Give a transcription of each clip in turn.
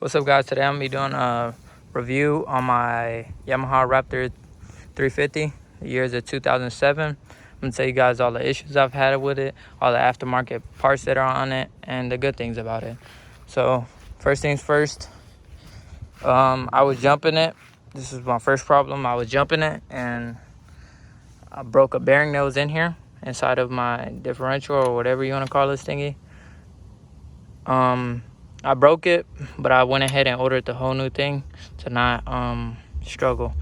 What's up, guys? Today I'm gonna be doing a review on my Yamaha Raptor 350. The year is 2007. I'm gonna tell you guys all the issues I've had with it, all the aftermarket parts that are on it, and the good things about it. So first things first, I was jumping it. This is my first problem. I was jumping it and I broke a bearing that was in here inside of my differential, or whatever you want to call this thingy. I broke it, but I went ahead and ordered the whole new thing to not struggle.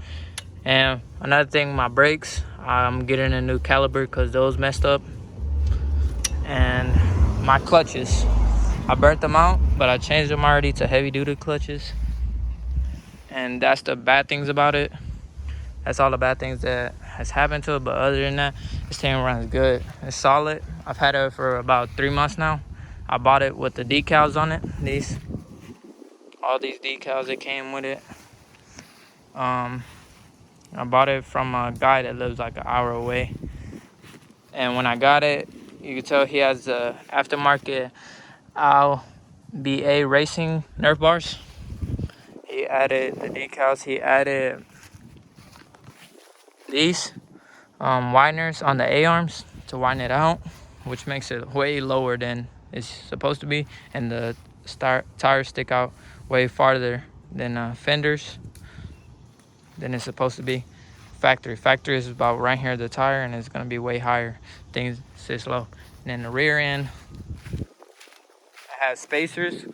And another thing, my brakes, I'm getting a new caliber because those messed up. And my clutches, I burnt them out, but I changed them already to heavy duty clutches. And that's the bad things about it. That's all the bad things that has happened to it. But other than that, this thing runs good. It's solid. I've had it for about 3 months now. I bought it with the decals on it. All these decals that came with it. I bought it from a guy that lives like an hour away. And when I got it, you can tell he has the Aftermarket BA Racing Nerf bars. He added the decals. He added these wideners on the A-arms to widen it out, which makes it way lower than it's supposed to be. And the tires stick out way farther than fenders than it's supposed to be. Factory is about right here, the tire, and it's going to be way higher. Things sit low. And then the rear end has spacers,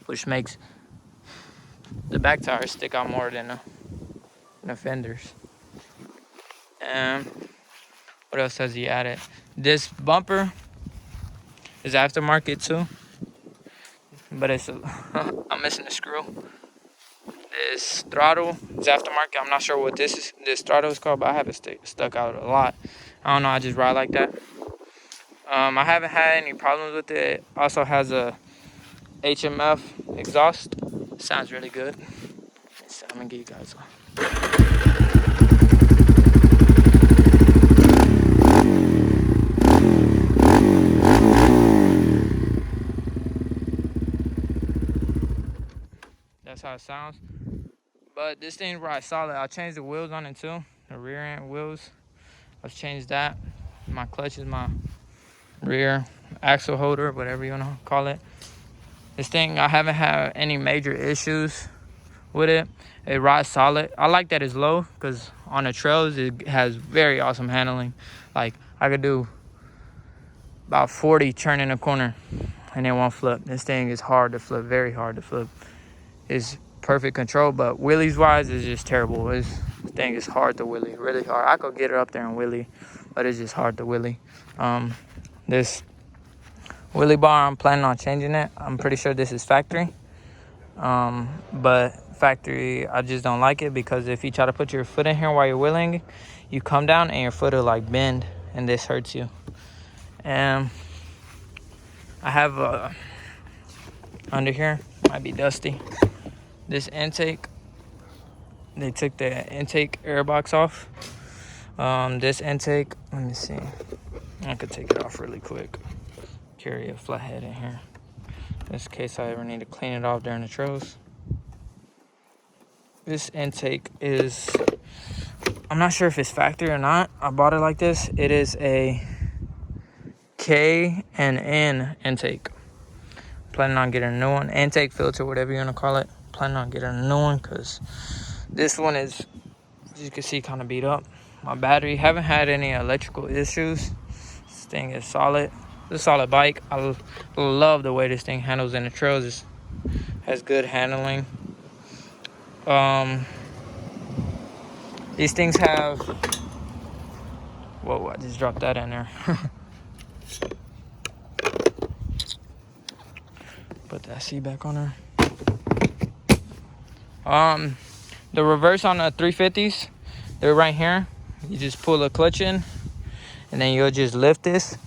which makes the back tires stick out more than the fenders. And what else has he added? This bumper is aftermarket too, but it's I'm missing the screw. This throttle is aftermarket. I'm not sure what this throttle is called, but I have it stuck out a lot. I don't know, I just ride like that. I haven't had any problems with it. It also has a HMF exhaust. Sounds really good. So I'm gonna give you guys one. That's how it sounds. But this thing rides solid. I changed the wheels on it too. The rear end wheels. I've changed that. My clutch is my rear axle holder, whatever you want to call it. This thing, I haven't had any major issues with it. It rides solid. I like that it's low because on the trails it has very awesome handling. Like I could do about 40 turning a corner and it won't flip. This thing is hard to flip, very hard to flip. It's perfect control, but wheelies wise is just terrible. This thing is hard to wheelie, really hard. I could get it up there and wheelie, but it's just hard to wheelie. This wheelie bar, I'm planning on changing it. I'm pretty sure this is factory, but factory, I just don't like it because if you try to put your foot in here while you're wheeling, you come down and your foot will like bend, and this hurts you. And I have under here, might be dusty. This intake, they took the intake air box off. This intake, let me see. I could take it off really quick. Carry a flathead in here, just in case I ever need to clean it off during the trails. This intake is, I'm not sure if it's factory or not. I bought it like this. It is a K and N intake. Planning on getting a new one. Intake filter, whatever you want to call it. Planning on getting a new one because this one is, as you can see, kind of beat up. My battery, haven't had any electrical issues. This thing is solid. It's a solid bike. I love the way this thing handles in the trails. It has good handling. These things have, whoa, I just dropped that in there. Put that seat back on there. The reverse on the 350s, they're right here. You just pull the clutch in, and then you'll just lift this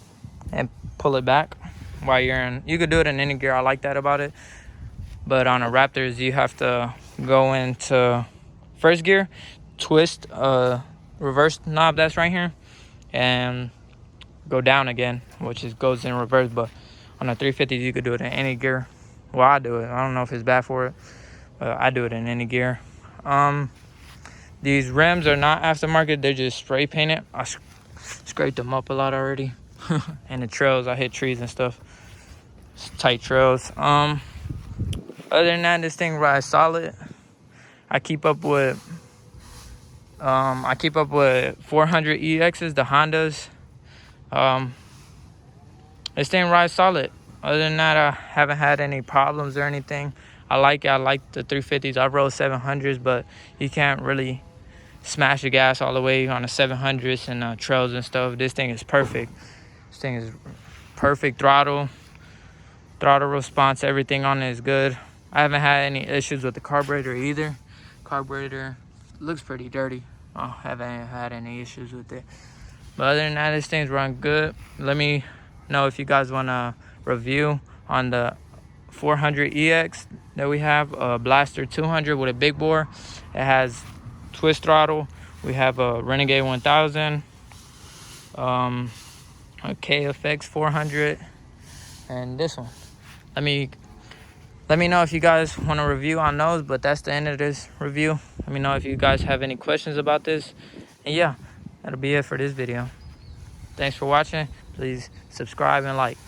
and pull it back while you're in. You could do it in any gear. I like that about it. But on the Raptors, you have to go into first gear, twist reverse knob that's right here, and go down again, which goes in reverse. But on the 350s, you could do it in any gear. Well, I do it. I don't know if it's bad for it. I do it in any gear. These rims are not aftermarket, they're just spray painted. I scraped them up a lot already. And the trails, I hit trees and stuff. It's tight trails. Other than that, this thing rides solid. I keep up with 400 EXs, the Hondas. This thing rides solid. Other than that, I haven't had any problems or anything. I like it. I like the 350s. I rode 700s, but you can't really smash the gas all the way on the 700s and trails and stuff. This thing is perfect. This thing is perfect. Throttle response, everything on it is good. I haven't had any issues with the carburetor either. Carburetor looks pretty dirty. I haven't had any issues with it. But other than that, this thing's run good. Let me know if you guys want a review on the 400 EX that we have. A Blaster 200 with a big bore. It has twist throttle. We have a Renegade 1000, a KFX 400, and this one. Let me know if you guys want a review on those, but that's the end of this review. Let me know if you guys have any questions about this. And yeah, that'll be it for this video. Thanks for watching. Please subscribe and like.